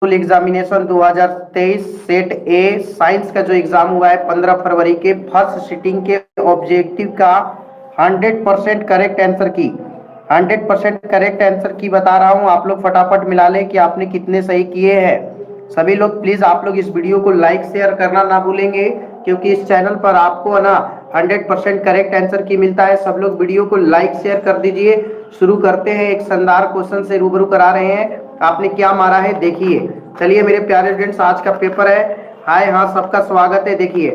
Examination 2023 set ए science का जो exam हुआ है 15 फरवरी के फर्स्ट सिटिंग के ऑब्जेक्टिव का 100% करेक्ट आंसर की 100% करेक्ट आंसर की बता रहा हूं। आप लोग फटाफट मिला लें कि आपने कितने सही किए हैं। सभी लोग प्लीज आप लोग इस वीडियो को लाइक शेयर करना ना भूलेंगे, क्योंकि इस चैनल पर आपको है ना 100% करेक्ट आंसर की मिलता है। सब लोग वीडियो को लाइक शेयर कर दीजिए। शुरू करते हैं, एक शानदार क्वेश्चन से रूबरू करा रहे हैं। आपने क्या मारा है देखिए। चलिए मेरे प्यारे स्टूडेंट्स, आज का पेपर है। हाय हाँ, सबका स्वागत है। देखिए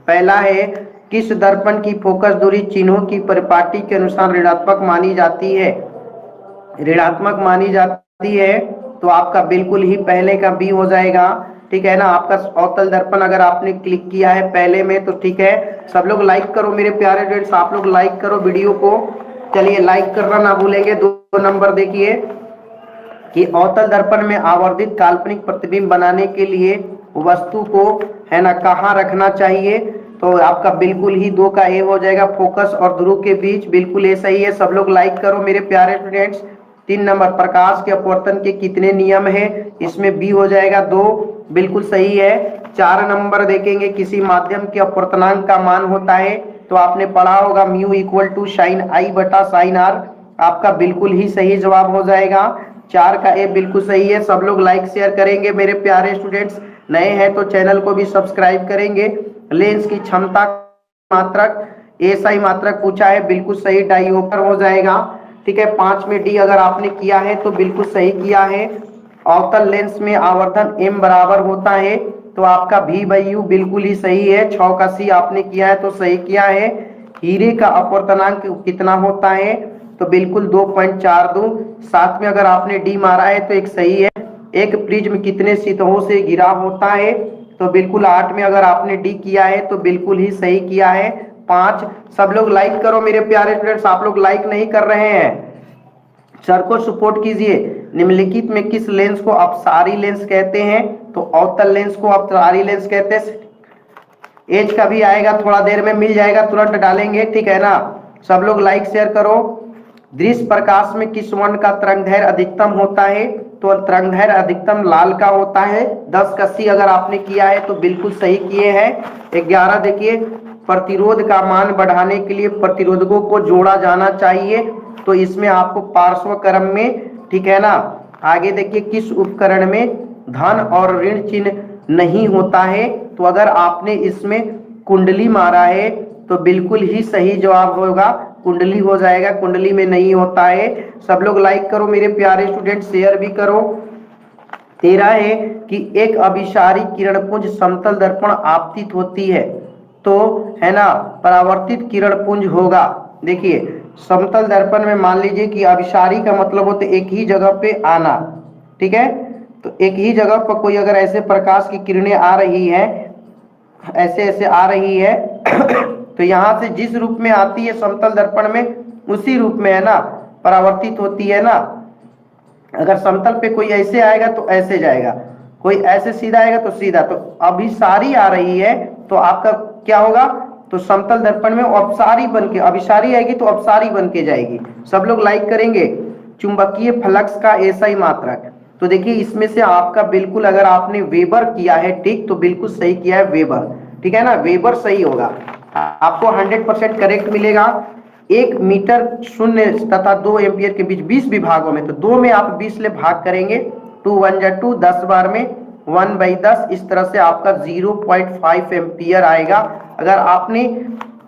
पहला है, किस दर्पण की फोकस दूरी चिन्हों की परिपाटी के अनुसार ऋणात्मक मानी जाती है? ऋणात्मक मानी जाती है तो आपका बिल्कुल ही पहले का बी हो जाएगा। ठीक है ना। आपका अवतल दर्पण अगर आपने क्लिक किया है पहले में तो ठीक है। सब लोग लाइक करो मेरे प्यारे स्टूडेंट्स, आप लोग लाइक करो वीडियो को। चलिए लाइक करना ना भूलेंगे। 2 नंबर देखिए कि अवतल दर्पण में आवर्धित काल्पनिक प्रतिबिंब बनाने के लिए वस्तु को है ना कहाँ रखना चाहिए? तो आपका बिल्कुल ही 2 का ए हो जाएगा, फोकस और ध्रुव के बीच। बिल्कुल ये सही है। सब लोग लाइक करो मेरे प्यारे स्टूडेंट्स। 3 नंबर, प्रकाश के अपवर्तन के कितने नियम है? इसमें बी हो जाएगा 2, बिल्कुल सही है। 4 नंबर देखेंगे, किसी माध्यम के अपवर्तनांक का मान होता है तो आपने पढ़ा होगा म्यू इक्वल टू साइन आई बटा साइन आर। आपका बिल्कुल ही सही जवाब हो जाएगा। 4 का ए बिल्कुल सही है। सब लोग लाइक शेयर करेंगे मेरे प्यारे स्टूडेंट्स। नए हैं तो चैनल को भी सब्सक्राइब करेंगे। लेंस की क्षमता मात्रक, एसआई मात्रक पूछा है, बिल्कुल सही, डाईओपर हो जाएगा। ठीक है। 5 में डी अगर आपने किया है तो बिल्कुल सही किया है। अवतल लेंस में आवर्धन m बराबर होता है तो आपका भी बाई यू बिल्कुल ही सही है। 6 का सी आपने किया है तो सही किया है। हीरे का अपवर्तनांक कितना होता है? तो बिल्कुल 2.42। 7 में अगर आपने डी मारा है तो एक सही है। एक प्रिज्म कितने सतहों से घिरा होता है? तो बिल्कुल 8 में अगर आपने डी किया है तो बिल्कुल ही सही किया है। 5। सब लोग लाइक करो मेरे प्यारे स्टूडेंट्स, आप लोग लाइक नहीं कर रहे हैं। सर को सपोर्ट कीजिए। निम्नलिखित में किस लेंस को अपसारी लेंस कहते हैं? तो अवतल लेंस को अपसारी लेंस कहते हैं। एज का भी आएगा, थोड़ा देर में मिल जाएगा, तुरंत डालेंगे। ठीक है ना। सब लोग लाइक शेयर करो। दृश्य प्रकाश में किस वर्ण का तरंगदैर्घ्य अधिकतम होता है? तो तरंगदैर्घ्य अधिकतम लाल का होता है। 10 का सी अगर आपने किया है तो बिल्कुल सही किए हैं। 11 देखिए, प्रतिरोध का मान बढ़ाने के लिए प्रतिरोधकों को जोड़ा जाना चाहिए तो इसमें आपको पार्श्व क्रम में, ठीक है ना। आगे देखिए, किस उपकरण में धन और ऋण चिन्ह नहीं होता है? तो अगर आपने इसमें कुंडली मारा है तो बिल्कुल ही सही जवाब होगा, कुंडली हो जाएगा। कुंडली में नहीं होता है। सब लोग लाइक करो मेरे प्यारे स्टूडेंट, शेयर भी करो। 13 है कि एक अभिसारी किरणपुंज समतल दर्पण आपतित होती है तो है ना परावर्तित किरणपुंज होगा। देखिए समतल दर्पण में मान लीजिए कि अभिसारी का मतलब होता है एक ही जगह पे आना। ठीक है। तो एक ही जगह पर कोई अगर ऐसे प्रकाश की किरणें आ रही है, ऐसे ऐसे आ रही है तो यहाँ से जिस रूप में आती है समतल दर्पण में उसी रूप में है ना परावर्तित होती है ना। अगर समतल पे कोई ऐसे आएगा तो ऐसे जाएगा, कोई ऐसे सीधा आएगा तो सीधा। तो अभिसारी आ रही है तो आपका क्या होगा? तो समतल दर्पण में अपसारी बन के, अभिसारी आएगी तो अपसारी बन के जाएगी। सब लोग लाइक करेंगे। चुंबकीय फ्लक्स का एसआई मात्रक, तो देखिए इसमें से आपका बिल्कुल अगर आपने वेबर किया है ठीक तो बिल्कुल सही किया है वेबर। ठीक है ना, वेबर सही होगा। आपको 100% करेक्ट मिलेगा। 1 मीटर शून्य तथा 2 एम्पियर के बीच 20 विभागों में, तो 2 में आप 20 ले भाग करेंगे। 2 1 जा 2, 10 बार में 1/10, इस तरह से आपका 0.5 एम्पियर आएगा। अगर आपने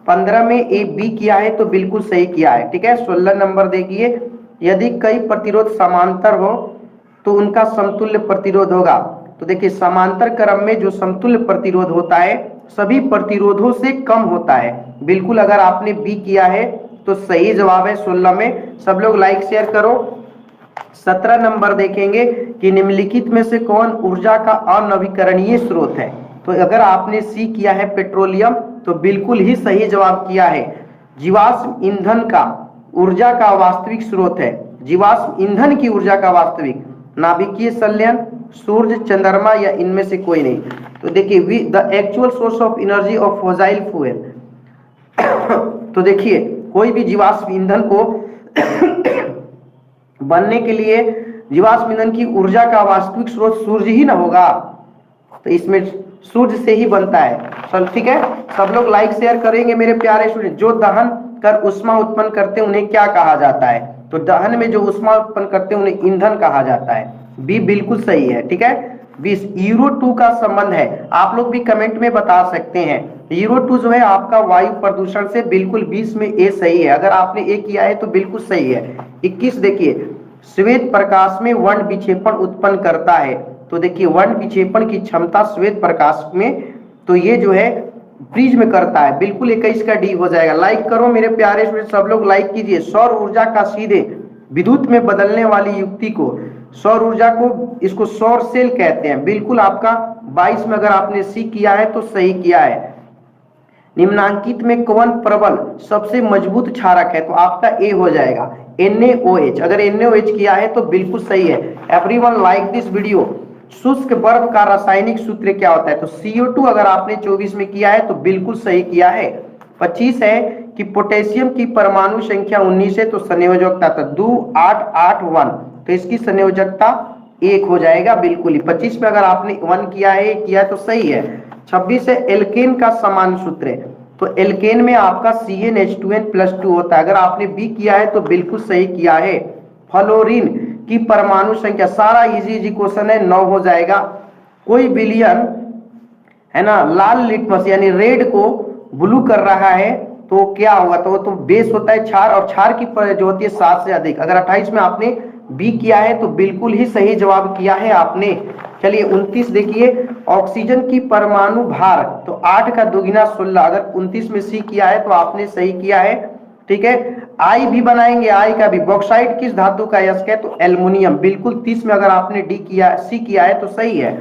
15 में ए बी किया है तो बिल्कुल सही किया है। ठीक है। 16 नंबर देखिए, यदि कई प्रतिरोध समांतर हो तो उनका समतुल्य प्रतिरोध होगा। तो देखिए समांतर क्रम में जो समतुल्य प्रतिरोध होता है सभी प्रतिरोधों से कम होता है। बिल्कुल अगर आपने बी किया है तो सही जवाब है 16 में। सब लोग लाइक शेयर करो। 17 नंबर देखेंगे कि निम्नलिखित में से कौन ऊर्जा का अनवीकरणीय स्रोत है? तो अगर आपने सी किया है पेट्रोलियम तो बिल्कुल ही सही जवाब किया है। जीवाश्म ईंधन का ऊर्जा का वास्तविक स्रोत है। जीवाश्म ईंधन की ऊर्जा का वास्तविक नाभिकीय संलयन, सूर्य, चंद्रमा या इनमें से कोई नहीं। तो देखिए the actual source of energy of fossil fuel तो देखिए कोई भी जीवाश्म ईंधन को बनने के लिए जीवाश्म ईंधन की ऊर्जा का वास्तविक स्रोत सूर्य ही ना होगा, तो इसमें सूर्य से ही बनता है। चल ठीक है, सब लोग लाइक शेयर करेंगे मेरे प्यारे स्टूडेंट। जो दहन कर ऊष्मा उत्पन्न करते हैं उन्हें क्या कहा जाता है? तो दहन में जो ऊष्मा उत्पन्न करते हैं उन्हें ईंधन कहा जाता है। बी बिल्कुल सही है। ठीक है, 20 यूरो 2 का संबंध है, आप लोग भी कमेंट में बता सकते हैं। यूरो 2 जो है आपका वायु प्रदूषण से, बिल्कुल 20 में ए सही है। अगर आपने ए किया है तो बिल्कुल सही है। 21 देखिए, श्वेत प्रकाश में वर्ण विक्षेपण उत्पन्न करता है। तो देखिए वर्ण विक्षेपण की क्षमता श्वेत प्रकाश में, तो ये जो है प्रिज्म करता है। बिल्कुल 21 का डी हो जाएगा। लाइक करो मेरे प्यारे स्टूडेंट, सब लोग लाइक कीजिए। सौर ऊर्जा का सीधे विद्युत में बदलने वाली युक्ति को, सौर ऊर्जा को, इसको सौर सेल कहते हैं। बिल्कुल आपका 22 में अगर आपने सी किया है तो सही किया है। निम्नांकित में कौन प्रबल सबसे मजबूत क्षारक है? तो आपका ए हो जाएगा, NaOH। अगर NaOH किया है तो बिल्कुल सही है। Everyone like this video. शुष्क बर्फ का रासायनिक सूत्र क्या होता है? तो CO2 अगर आपने 24 में किया है तो बिल्कुल सही किया है। 25 है कि पोटेशियम की परमाणु संख्या 19 है, तो संयोजकता था 2881, तो इसकी संयोजकता 1 हो जाएगा। बिल्कुल ही 25 में अगर आपने 1 किया है तो सही है। 26 है एल्केन का समान सूत्र है, तो एल्केन में आपका CnH2n+2 होता है। अगर आपने बी किया है तो बिल्कुल सही किया है। फ्लोरीन की परमाणु संख्या, सारा इजी क्वेश्चन है, 9 हो जाएगा। कोई बिलियन है ना लाल लिटमस यानी रेड को ब्लू कर रहा है तो क्या होगा? तो बेस होता है क्षार, और क्षार की जो होती है 7 से अधिक। अगर 28 में आपने बी किया है तो बिल्कुल ही सही जवाब किया है आपने। चलिए 29 देखिए, ऑक्सीजन की परमाणु भार, तो 8 का दुगुना 16। अगर 29 में सी किया है तो आपने सही किया है। ठीक है, आई भी बनाएंगे, आई का भी। बॉक्साइट किस धातु का यस्क है? तो एल्युमिनियम। बिल्कुल 30 में अगर आपने सी किया है तो सही है।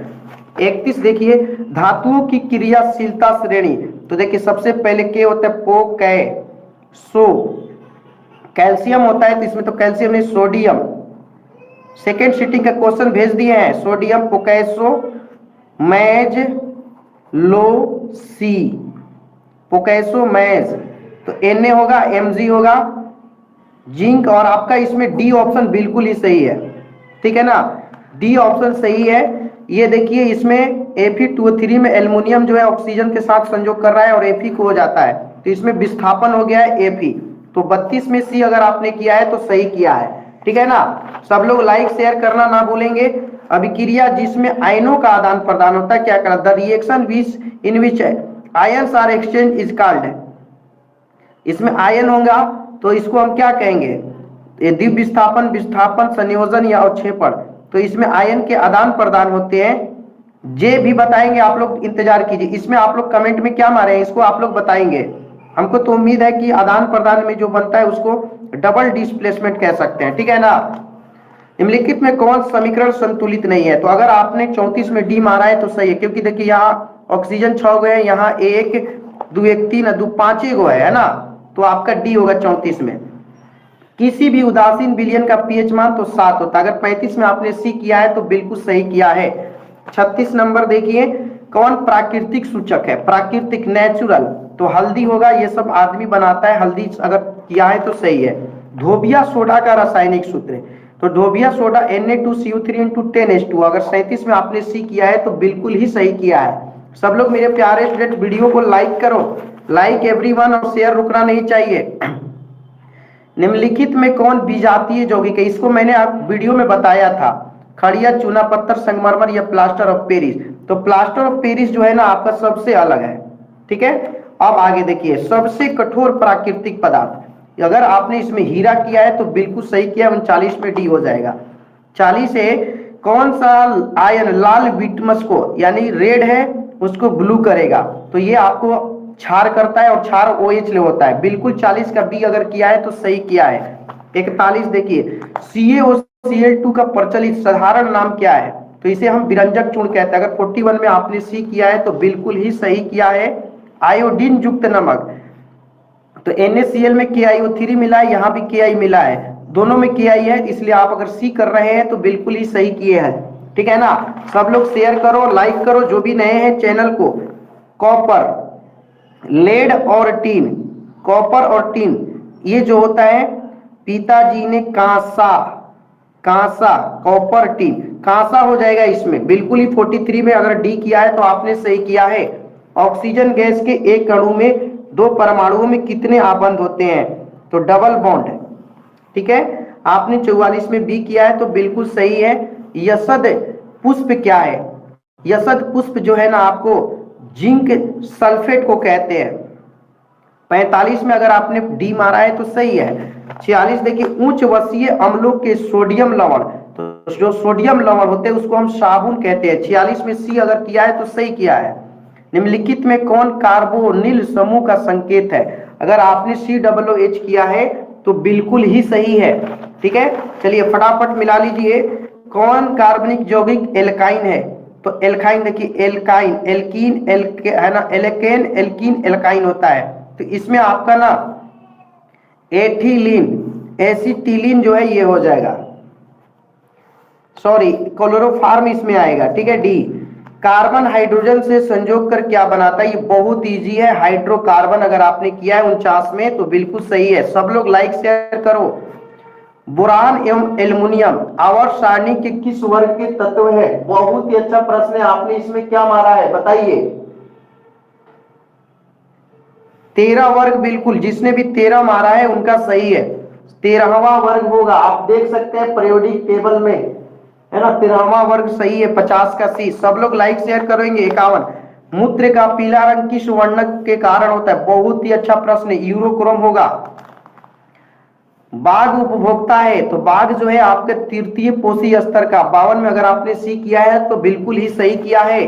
31 देखिए, धातुओं की क्रियाशीलता श्रेणी, तो देखिए सबसे पहले के होता है पोकैसो, कैल्शियम होता है, तो इसमें तो कैल्शियम नहीं, सोडियम। सेकेंड सीटिंग का क्वेश्चन भेज दिए हैं, सोडियम पोकैसो मैज लो सी, पोकैसो मैज, तो Na होगा, Mg होगा, जिंक, और आपका इसमें डी ऑप्शन बिल्कुल ही सही है। ठीक है ना, डी ऑप्शन सही है। ये देखिए इसमें Fe2O3 में एल्युमिनियम जो है ऑक्सीजन के साथ संयोग कर रहा है और Fe को हो जाता है, तो इसमें विस्थापन हो गया है Fe। तो 32 में सी अगर आपने किया है तो सही किया है। ठीक है ना, सब लोग लाइक शेयर करना ना भूलेंगे। अभिक्रिया जिसमें आयनों का आदान प्रदान होता है क्या कहलाता? The reaction in which ions are exchange is called. इसमें आयन होगा तो इसको हम क्या कहेंगे? द्विविस्थापन, विस्थापन, विस्थापन, संयोजन या अवक्षेपण। तो इसमें आयन के आदान प्रदान होते हैं। जे भी बताएंगे, आप लोग इंतजार कीजिए। इसमें आप लोग कमेंट में क्या मारे हैं इसको आप लोग बताएंगे। हमको तो उम्मीद है कि आदान प्रदान में जो बनता है उसको डबल डिस्प्लेसमेंट कह सकते हैं। ठीक है ना, निम्नलिखित में कौन समीकरण संतुलित नहीं है? तो अगर आपने 34 में डी मारा है तो सही है, क्योंकि देखिए यहाँ ऑक्सीजन 6 गए, यहाँ 1 2 1 3 2 5 गो है ना, तो आपका डी होगा 34 में। किसी भी उदासीन विलयन का पीएच मान तो 7 होता है। अगर 35 में आपने सी किया है तो बिल्कुल सही किया है। 36 नंबर देखिए, कौन प्राकृतिक सूचक है? प्राकृतिक, नेचुरल, तो हल्दी होगा। ये सब आदमी बनाता है, हल्दी अगर किया है तो सही है। धोबिया सोडा का रासायनिक सूत्र है, तो धोबिया सोडा Na2CO3 × 10H2। अगर 37 में आपने सी किया है तो बिल्कुल ही सही किया है। सब लोग मेरे प्यारे स्टूडेंट वीडियो को लाइक करो, लाइक एवरीवन, और शेयर रुकना नहीं चाहिए। निम्नलिखित में कौन विजातीय यौगिक है? इसको मैंने आप वीडियो में बताया था, खड़िया, चूना पत्थर, संगमरमर या प्लास्टर ऑफ पेरिस। तो प्लास्टर ऑफ पेरिस जो है ना आपका सबसे अलग है। ठीक है, अब आगे देखिए, सबसे कठोर प्राकृतिक पदार्थ, अगर आपने इसमें हीरा किया है तो बिल्कुल सही किया, 39 में डी हो जाएगा। 40 है, कौन सा आयन लाल बिटमस को, यानी रेड है, उसको ब्लू करेगा? तो ये आपको क्षार करता है और क्षार OH ले होता है। बिल्कुल 40 का बी अगर किया है तो सही किया है। 41 देखिए, CaOCl2 का प्रचलित साधारण नाम क्या है? तो इसे हम विरंजक चूर्ण कहते हैं। अगर 41 में आपने सी किया है तो बिल्कुल ही सही किया है। आयोडीन युक्त नमक, तो NaCl में KiO3 मिला है, यहाँ भी Ki मिला है, दोनों में Ki है, इसलिए आप अगर सी कर रहे हैं तो बिल्कुल ही सही किए हैं। ठीक है ना, सब लोग शेयर करो, लाइक करो, जो भी नए हैं चैनल को। कॉपर, लेड और टीन, कॉपर और टीन, ये जो होता है पिताजी ने कांसा, कॉपर, टीन, कांसा हो जाएगा इसमें, बिल्कुल ही 43 में अगर डी किया है तो आपने सही किया है। ऑक्सीजन गैस के एक अणु में 2 परमाणुओं में कितने आबंध होते हैं? तो डबल बॉन्ड। ठीक है, आपने 44 में बी किया है तो बिल्कुल सही है। यशद पुष्प क्या है? यशद पुष्प जो है ना आपको जिंक सल्फेट को कहते हैं। 45 में अगर आपने डी मारा है तो सही है। 46 देखिए, उच्च वसीय अम्लों के सोडियम लवण, तो जो सोडियम लवण होते हैं उसको हम साबुन कहते हैं। 46 में सी अगर किया है तो सही किया है। निम्नलिखित में कौन कार्बोनिल समूह का संकेत है? अगर आपने COOH किया है तो बिल्कुल ही सही है। ठीक है, चलिए फटाफट मिला लीजिए। कौन कार्बनिक यौगिक एल्काइन है? तो एल्काइन देखिए, एल्काइन, एल्कीन, है ना, एल्केन, एल्कीन, एल्काइन होता है। तो इसमें आपका ना एथिलीन, एसिटिलीन जो है ये हो जाएगा, सॉरी क्लोरोफॉर्म इसमें आएगा। ठीक है, डी। कार्बन हाइड्रोजन से संजोग कर क्या बनाता है? ये बहुत इजी है, हाइड्रोकार्बन। अगर आपने किया है 49 में तो बिल्कुल सही है। सब लोग लाइक शेयर करो। बोरान एवं एल्युमिनियम आवर्त सारणी के किस वर्ग के तत्व है? बहुत ही अच्छा प्रश्न है। आपने इसमें क्या मारा है बताइए? 13 वर्ग, बिल्कुल। जिसने भी 13 मारा है उनका सही है। 13वां वर्ग होगा, आप देख सकते हैं पीरियोडिक टेबल में, है ना, 13वां वर्ग सही है। 50 का सी। सब लोग लाइक शेयर करेंगे। 51, मूत्र का पीला रंग किस वर्णक के कारण होता है? बहुत ही अच्छा प्रश्न है, यूरोक्रोम होगा। बाघ उपभोक्ता है, तो बाघ जो है आपके तृतीय पोषी स्तर का। 52 में अगर आपने सी किया है तो बिल्कुल ही सही किया है।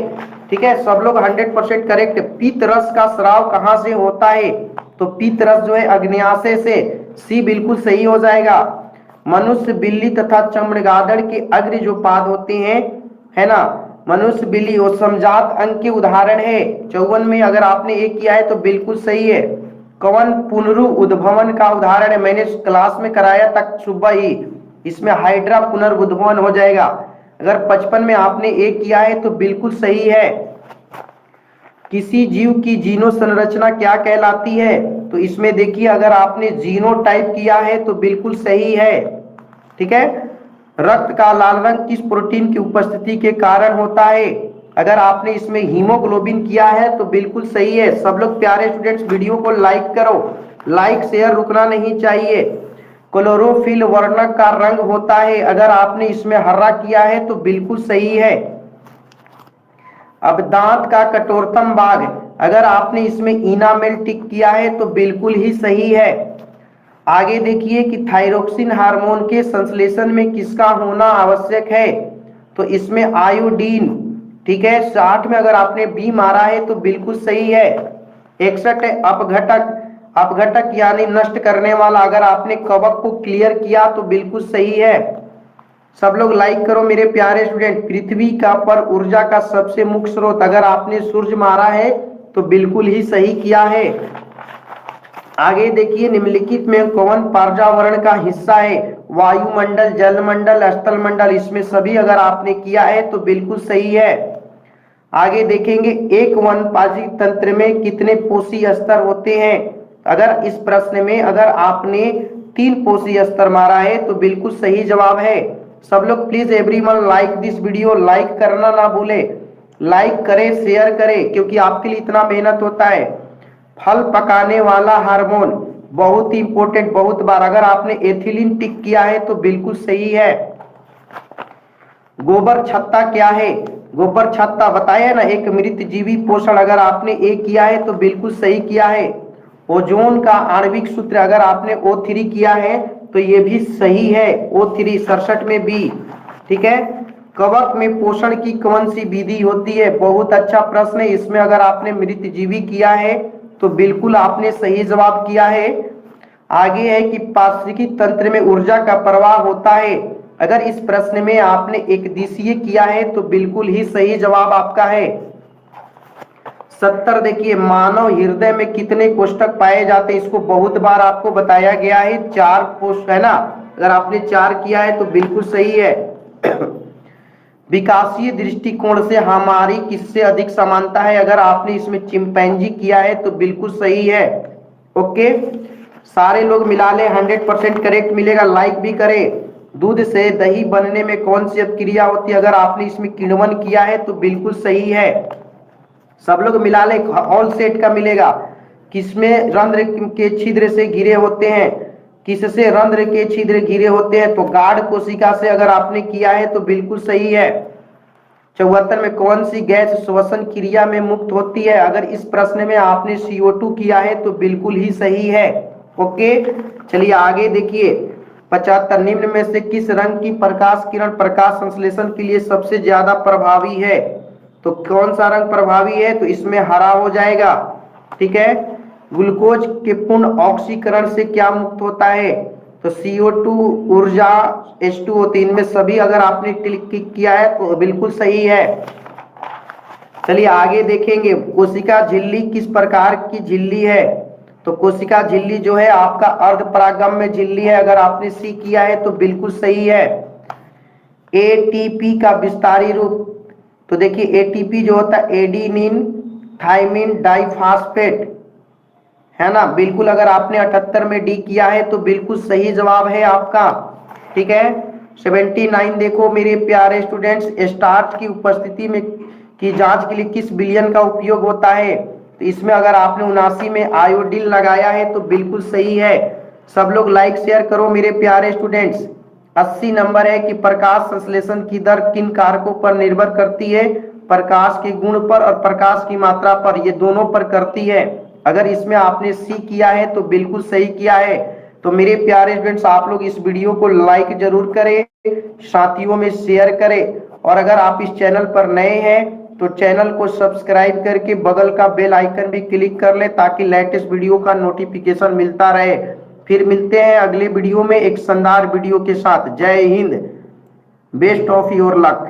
ठीक है, सब लोग 100% करेक्ट। पीत रस का स्राव कहां से होता है? तो पीत रस जो है अग्न्याशय से। सी बिल्कुल सही हो जाएगा। मनुष्य, बिल्ली तथा चमगादड़ के अग्र जो पाद होते हैं, है ना, मनुष्य, बिल्ली, वो समजात अंग के उदाहरण है। 54 में अगर आपने एक किया है तो बिल्कुल सही है। कौन पुनरुद्भवन का उदाहरण है? मैंने क्लास में कराया तक सुबह ही। इसमें हाइड्रा पुनर्उद्भवन हो जाएगा। अगर 55 में आपने एक किया है तो बिल्कुल सही है। किसी जीव की जीनो संरचना क्या कहलाती है? तो इसमें देखिए, अगर आपने जीनोटाइप किया है तो बिल्कुल सही है। ठीक है, रक्त का लाल रंग किस प्रोटीन की उपस्थिति के कारण होता है? अगर आपने इसमें हीमोग्लोबिन किया है तो बिल्कुल सही है। सब लोग प्यारे स्टूडेंट्स वीडियो को लाइक करो, लाइक शेयर रुकना नहीं चाहिए। क्लोरोफिल वर्णक का रंग होता है, अगर आपने इसमें हरा किया है तो बिल्कुल सही है। अब दांत का कठोरतम भाग, अगर आपने इसमें इनामेल टिक किया है तो बिल्कुल ही सही है। आगे देखिए कि थायरोक्सिन हार्मोन के संश्लेषण में किसका होना आवश्यक है? तो इसमें आयोडीन। ठीक है, 60 में अगर आपने बी मारा है तो बिल्कुल सही है। 61 है अपघटक, अपघटक यानी नष्ट करने वाला। अगर आपने कवक को क्लियर किया तो बिल्कुल सही है। सब लोग लाइक करो मेरे प्यारे स्टूडेंट। पृथ्वी का पर ऊर्जा का सबसे मुख्य स्रोत, अगर आपने सूर्य मारा है तो बिल्कुल ही सही किया है। आगे देखिए, निम्नलिखित में कौन पर्यावरण का हिस्सा है? वायुमंडल, जलमंडल, स्थलमंडल, इसमें सभी अगर आपने किया है तो बिल्कुल सही है। आगे देखेंगे, एक वनस्पति तंत्र में कितने पोषी स्तर होते हैं? अगर इस प्रश्न में अगर आपने 3 पोषी स्तर मारा है तो बिल्कुल सही जवाब है। सब लोग please everyone like this video, like करना ना भूले। लाइक करें, शेयर करें, क्योंकि आपके लिए इतना मेहनत होता है। फल पकाने वाला हार्मोन, बहुत ही इंपॉर्टेंट, बहुत बार अगर आपने एथिलीन टिक किया है तो बिल्कुल सही है। गोबर छत्ता क्या है? गोबर छत्ता बताया ना, एक मृत जीवी पोषण। अगर आपने एक किया है तो बिल्कुल सही किया है। ओजोन का आणविक सूत्र, अगर आपने O3 किया है तो ये भी सही है। O3 67 में बी। ठीक है, कवक में पोषण की कौन सी विधि होती है? बहुत अच्छा प्रश्न है। इसमें अगर आपने मृत जीवी किया है तो बिल्कुल आपने सही जवाब किया है। आगे है कि पारिस्थितिकी तंत्र में ऊर्जा का प्रवाह होता है। अगर इस प्रश्न में आपने एक दिशीय किया है तो बिल्कुल ही सही जवाब आपका है। 70 देखिए, मानव हृदय में कितने कोष्ठक पाए जाते हैं? इसको बहुत बार आपको बताया गया है, 4 कोष्ठक है ना। अगर आपने 4 किया है तो बिल्कुल सही है। विकासीय दृष्टिकोण से हमारी किससे अधिक समानता है? अगर आपने इसमें चिंपैंजी किया है तो बिल्कुल सही है। ओके, सारे लोग मिला ले, 100% करेक्ट मिलेगा। लाइक भी करें। दूध से दही बनने में कौन सी अपक्रिया होती है? अगर आपने इसमें किण्वन किया है तो बिल्कुल सही है। सब लोग मिला ले, ऑल सेट का मिलेगा। किसमें रंध्र के छिद्र से घिरे होते हैं? किससे रंध्र के छिद्र घिरे होते हैं? तो गाढ़ कोशिका से अगर आपने किया है तो बिल्कुल सही है। 74 में कौन सी गैस श्वसन क्रिया में मुक्त होती है? अगर इस प्रश्न में आपने CO2 किया है तो बिल्कुल ही सही है। ओके, चलिए आगे देखिए। 75 निम्न में से किस रंग की प्रकाश किरण प्रकाश संश्लेषण के लिए सबसे ज्यादा प्रभावी है? तो कौन सा रंग प्रभावी है? तो इसमें हरा हो जाएगा। ठीक है। ग्लूकोज के पूर्ण ऑक्सीकरण से क्या मुक्त होता है? तो CO2 ऊर्जा H2O। इनमें सभी अगर आपने क्लिक किया है तो बिल्कुल सही है। चलिए आगे देखेंगे। कोशिका झिल्ली किस प्रकार की झिल्ली है? तो कोशिका झिल्ली जो है आपका अर्ध परागम्य झिल्ली है। अगर आपने सी किया है तो बिल्कुल सही है। ATP का विस्तारी रूप, तो देखिए ATP जो होता है एडिनिन थाइमिन डाइफॉस्फेट, है ना। बिल्कुल, अगर आपने 78 में डी किया है तो बिल्कुल सही जवाब है आपका। ठीक है। 79 देखो मेरे प्यारे स्टूडेंट्स, स्टार्च की उपस्थिति में की जांच के लिए किस विलयन का उपयोग होता है? तो इसमें अगर आपने 79 में आयोडीन लगाया है तो बिल्कुल सही है। सब लोग लाइक शेयर करो मेरे प्यारे स्टूडेंट्स। 80 नंबर है कि प्रकाश संश्लेषण की दर किन कारकों पर निर्भर करती है? प्रकाश के गुण पर और प्रकाश की मात्रा पर, ये दोनों पर करती है। अगर इसमें आपने सी किया है तो बिल्कुल सही किया है। तो मेरे प्यारे स्टूडेंट्स, आप लोग इस वीडियो को लाइक जरूर करें, साथियों में शेयर करें, और अगर आप इस चैनल पर नए हैं तो चैनल को सब्सक्राइब करके बगल का बेल आइकन भी क्लिक कर ले ताकि लेटेस्ट वीडियो का नोटिफिकेशन मिलता रहे। फिर मिलते हैं अगले वीडियो में एक शानदार वीडियो के साथ। जय Hind, best of your luck.